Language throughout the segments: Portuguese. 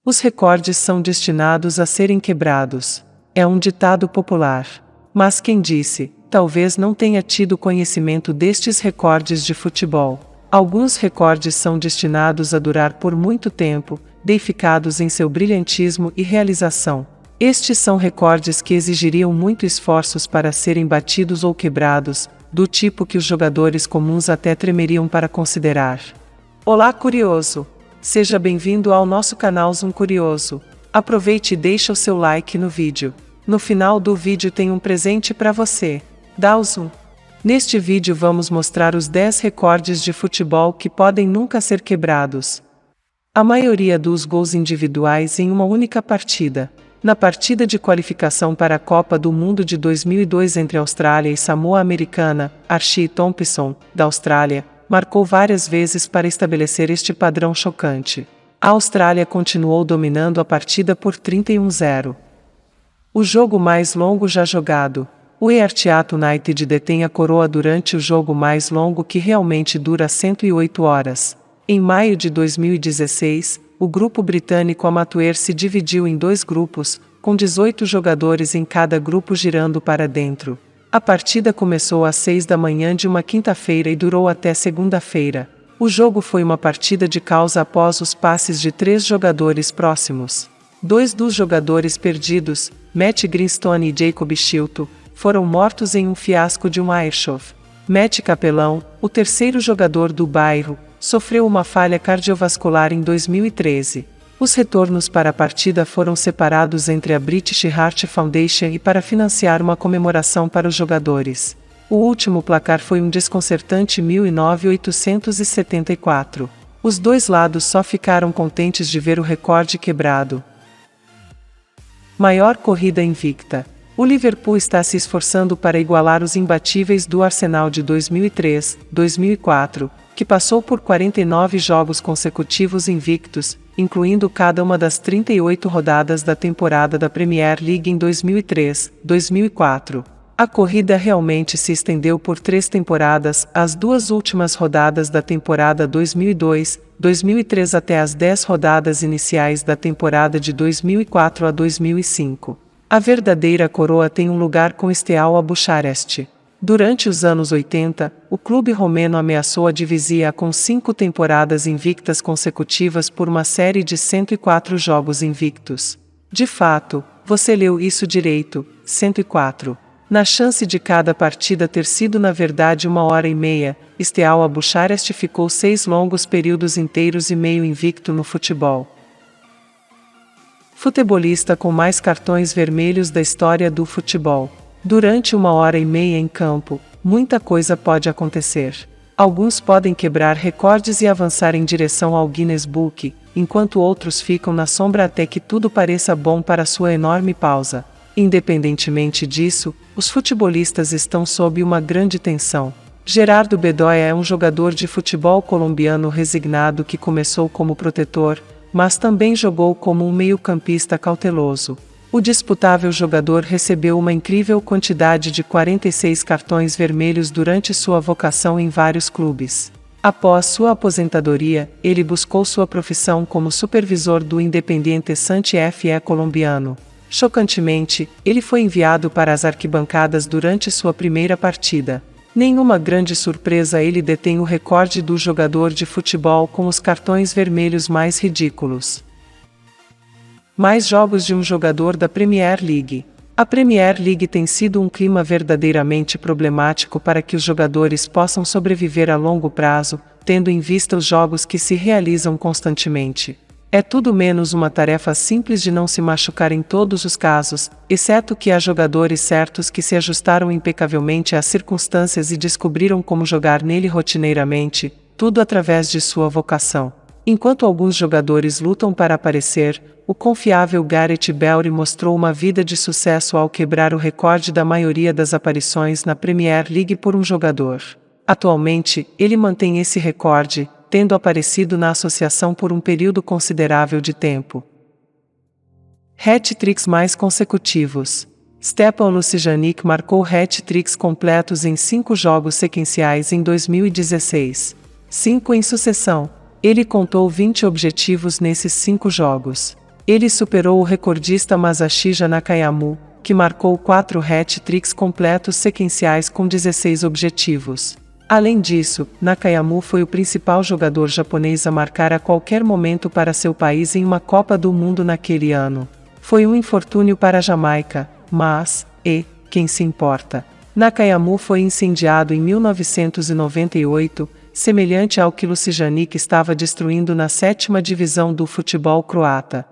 Os recordes são destinados a serem quebrados. É um ditado popular. Mas quem disse, talvez não tenha tido conhecimento destes recordes de futebol. Alguns recordes são destinados a durar por muito tempo, deificados em seu brilhantismo e realização. Estes são recordes que exigiriam muito esforços para serem batidos ou quebrados, do tipo que os jogadores comuns até tremeriam para considerar. Olá, curioso! Seja bem-vindo ao nosso canal Zoom Curioso. Aproveite e deixe o seu like no vídeo. No final do vídeo tem um presente para você. Dá o zoom. Neste vídeo vamos mostrar os 10 recordes de futebol que podem nunca ser quebrados. A maioria dos gols individuais em uma única partida. Na partida de qualificação para a Copa do Mundo de 2002 entre Austrália e Samoa Americana, Archie Thompson, da Austrália, marcou várias vezes para estabelecer este padrão chocante. A Austrália continuou dominando a partida por 31-0. O jogo mais longo já jogado. O Earthquake United detém a coroa durante o jogo mais longo que realmente dura 108 horas. Em maio de 2016, o grupo britânico Amateur se dividiu em 2 grupos, com 18 jogadores em cada grupo girando para dentro. A partida começou às 6 da manhã de uma quinta-feira e durou até segunda-feira. O jogo foi uma partida de causa após os passes de 3 jogadores próximos. 2 dos jogadores perdidos, Matt Greenstone e Jacob Chilton, foram mortos em um fiasco de um airshow. Matt Capelão, o terceiro jogador do bairro, sofreu uma falha cardiovascular em 2013. Os retornos para a partida foram separados entre a British Heart Foundation e para financiar uma comemoração para os jogadores. O último placar foi um desconcertante 19.874. Os dois lados só ficaram contentes de ver o recorde quebrado. Maior corrida invicta. O Liverpool está se esforçando para igualar os imbatíveis do Arsenal de 2003-2004, que passou por 49 jogos consecutivos invictos, incluindo cada uma das 38 rodadas da temporada da Premier League em 2003-2004. A corrida realmente se estendeu por 3 temporadas, as 2 últimas rodadas da temporada 2002-2003 até as 10 rodadas iniciais da temporada de 2004 a 2005. A verdadeira coroa tem um lugar com Steaua Bucareste. Durante os anos 80, o clube romeno ameaçou a divisió com 5 temporadas invictas consecutivas por uma série de 104 jogos invictos. De fato, você leu isso direito, 104. Na chance de cada partida ter sido na verdade 1h30, Steaua Bucareste ficou 6 longos períodos inteiros e meio invicto no futebol. Futebolista com mais cartões vermelhos da história do futebol. Durante 1h30 em campo, muita coisa pode acontecer. Alguns podem quebrar recordes e avançar em direção ao Guinness Book, enquanto outros ficam na sombra até que tudo pareça bom para sua enorme pausa. Independentemente disso, os futebolistas estão sob uma grande tensão. Gerardo Bedoya é um jogador de futebol colombiano resignado que começou como protetor, mas também jogou como um meio-campista cauteloso. O disputável jogador recebeu uma incrível quantidade de 46 cartões vermelhos durante sua vocação em vários clubes. Após sua aposentadoria, ele buscou sua profissão como supervisor do Independiente Santa Fe colombiano. Chocantemente, ele foi enviado para as arquibancadas durante sua primeira partida. Nenhuma grande surpresa, ele detém o recorde do jogador de futebol com os cartões vermelhos mais ridículos. Mais jogos de um jogador da Premier League. A Premier League tem sido um clima verdadeiramente problemático para que os jogadores possam sobreviver a longo prazo, tendo em vista os jogos que se realizam constantemente. É tudo menos uma tarefa simples de não se machucar em todos os casos, exceto que há jogadores certos que se ajustaram impecavelmente às circunstâncias e descobriram como jogar nele rotineiramente, tudo através de sua vocação. Enquanto alguns jogadores lutam para aparecer, o confiável Gareth Bale mostrou uma vida de sucesso ao quebrar o recorde da maioria das aparições na Premier League por um jogador. Atualmente, ele mantém esse recorde, tendo aparecido na associação por um período considerável de tempo. Hat-tricks mais consecutivos. Stepan Lucianic marcou hat-tricks completos em 5 jogos sequenciais em 2016. 5 em sucessão. Ele contou 20 objetivos nesses 5 jogos. Ele superou o recordista Masashija Nakayama, que marcou 4 hat-tricks completos sequenciais com 16 objetivos. Além disso, Nakayama foi o principal jogador japonês a marcar a qualquer momento para seu país em uma Copa do Mundo naquele ano. Foi um infortúnio para a Jamaica, mas, quem se importa? Nakayama foi incendiado em 1998, semelhante ao que Lucijanik estava destruindo na 7ª divisão do futebol croata.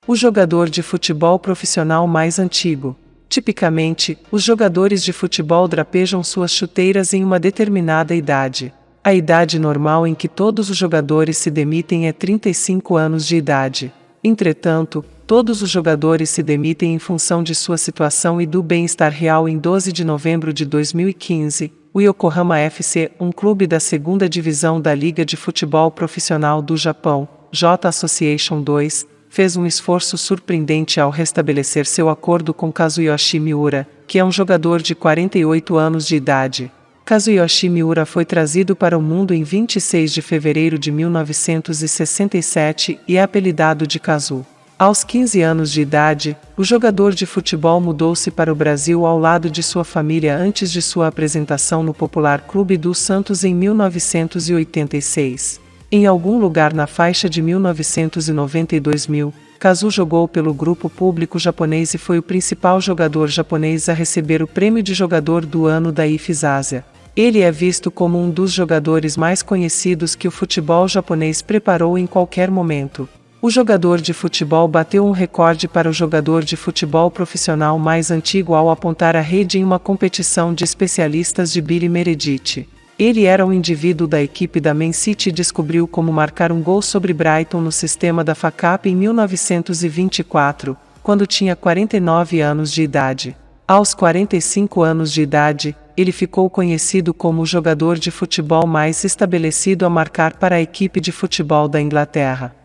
O jogador de futebol profissional mais antigo. Tipicamente, os jogadores de futebol drapejam suas chuteiras em uma determinada idade. A idade normal em que todos os jogadores se demitem é 35 anos de idade. Entretanto, todos os jogadores se demitem em função de sua situação e do bem-estar real. Em 12 de novembro de 2015, o Yokohama FC, um clube da 2ª divisão da Liga de Futebol Profissional do Japão, J Association 2, fez um esforço surpreendente ao restabelecer seu acordo com Kazuyoshi Miura, que é um jogador de 48 anos de idade. Kazuyoshi Miura foi trazido para o mundo em 26 de fevereiro de 1967 e é apelidado de Kazu. Aos 15 anos de idade, o jogador de futebol mudou-se para o Brasil ao lado de sua família antes de sua apresentação no popular Clube do Santos em 1986. Em algum lugar na faixa de 1990 e 2000, Kazu jogou pelo grupo público japonês e foi o principal jogador japonês a receber o prêmio de jogador do ano da IFES Ásia. Ele é visto como um dos jogadores mais conhecidos que o futebol japonês preparou em qualquer momento. O jogador de futebol bateu um recorde para o jogador de futebol profissional mais antigo ao apontar a rede em uma competição de especialistas de Billy Meredith. Ele era um indivíduo da equipe da Man City e descobriu como marcar um gol sobre Brighton no sistema da FA Cup em 1924, quando tinha 49 anos de idade. Aos 45 anos de idade, ele ficou conhecido como o jogador de futebol mais estabelecido a marcar para a equipe de futebol da Inglaterra.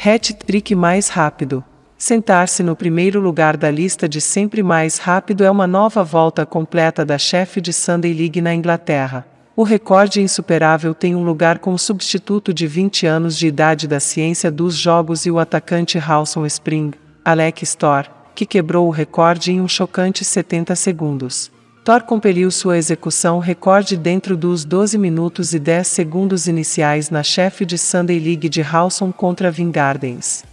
Hat-trick mais rápido. Sentar-se no primeiro lugar da lista de sempre mais rápido é uma nova volta completa da Sheffield Sunday League na Inglaterra. O recorde insuperável tem um lugar com o substituto de 20 anos de idade da ciência dos jogos e o atacante Hawson Spring, Alec Storr, que quebrou o recorde em um chocante 70 segundos. Thor compeliu sua execução recorde dentro dos 12 minutos e 10 segundos iniciais na Sheffield Sunday League de Hawson contra Vin Gardens.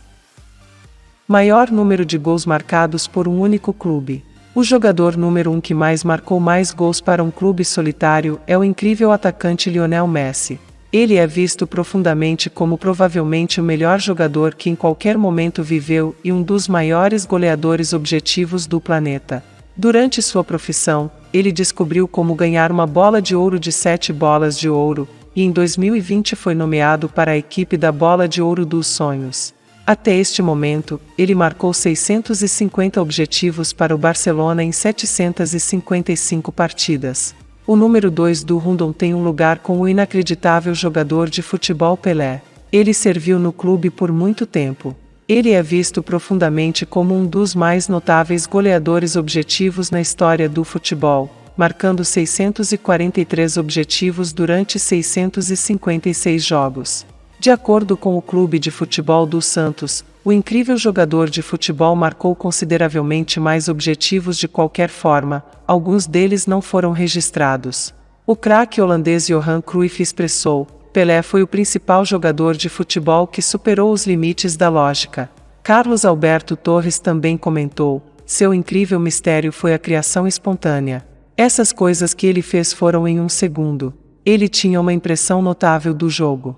Maior número de gols marcados por um único clube. O jogador número 1 que marcou mais gols para um clube solitário é o incrível atacante Lionel Messi. Ele é visto profundamente como provavelmente o melhor jogador que em qualquer momento viveu e um dos maiores goleadores objetivos do planeta. Durante sua profissão, ele descobriu como ganhar uma bola de ouro de 7 bolas de ouro, e em 2020 foi nomeado para a equipe da Bola de Ouro dos Sonhos. Até este momento, ele marcou 650 objetivos para o Barcelona em 755 partidas. O número 2 do Rondon tem um lugar com o inacreditável jogador de futebol Pelé. Ele serviu no clube por muito tempo. Ele é visto profundamente como um dos mais notáveis goleadores objetivos na história do futebol, marcando 643 objetivos durante 656 jogos. De acordo com o Clube de Futebol do Santos, o incrível jogador de futebol marcou consideravelmente mais objetivos de qualquer forma, alguns deles não foram registrados. O craque holandês Johan Cruyff expressou: Pelé foi o principal jogador de futebol que superou os limites da lógica. Carlos Alberto Torres também comentou: seu incrível mistério foi a criação espontânea. Essas coisas que ele fez foram em um segundo. Ele tinha uma impressão notável do jogo.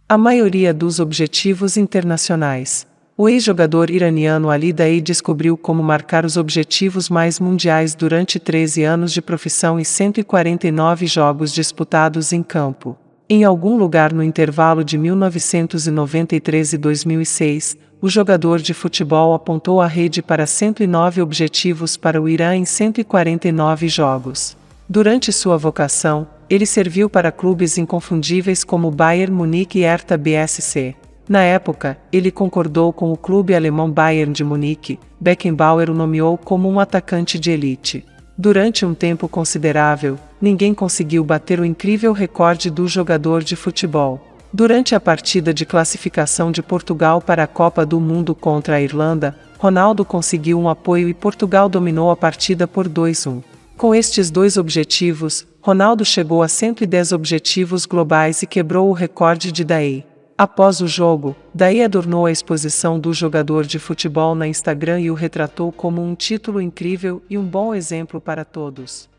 A maioria dos objetivos internacionais. O ex-jogador iraniano Ali Daei descobriu como marcar os objetivos mais mundiais durante 13 anos de profissão e 149 jogos disputados em campo. Em algum lugar no intervalo de 1993 e 2006, o jogador de futebol apontou a rede para 109 objetivos para o Irã em 149 jogos. Durante sua vocação, ele serviu para clubes inconfundíveis como Bayern Munique e Hertha BSC. Na época, ele concordou com o clube alemão Bayern de Munique. Beckenbauer o nomeou como um atacante de elite. Durante um tempo considerável, ninguém conseguiu bater o incrível recorde do jogador de futebol. Durante a partida de classificação de Portugal para a Copa do Mundo contra a Irlanda, Ronaldo conseguiu um apoio e Portugal dominou a partida por 2-1. Com estes dois objetivos, Ronaldo chegou a 110 objetivos globais e quebrou o recorde de Daei. Após o jogo, Daei adornou a exposição do jogador de futebol na Instagram e o retratou como um título incrível e um bom exemplo para todos.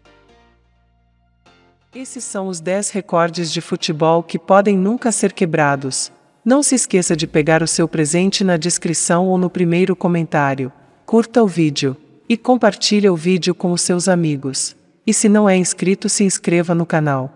Esses são os 10 recordes de futebol que podem nunca ser quebrados. Não se esqueça de pegar o seu presente na descrição ou no primeiro comentário. Curta o vídeo e compartilhe o vídeo com os seus amigos. E se não é inscrito, se inscreva no canal.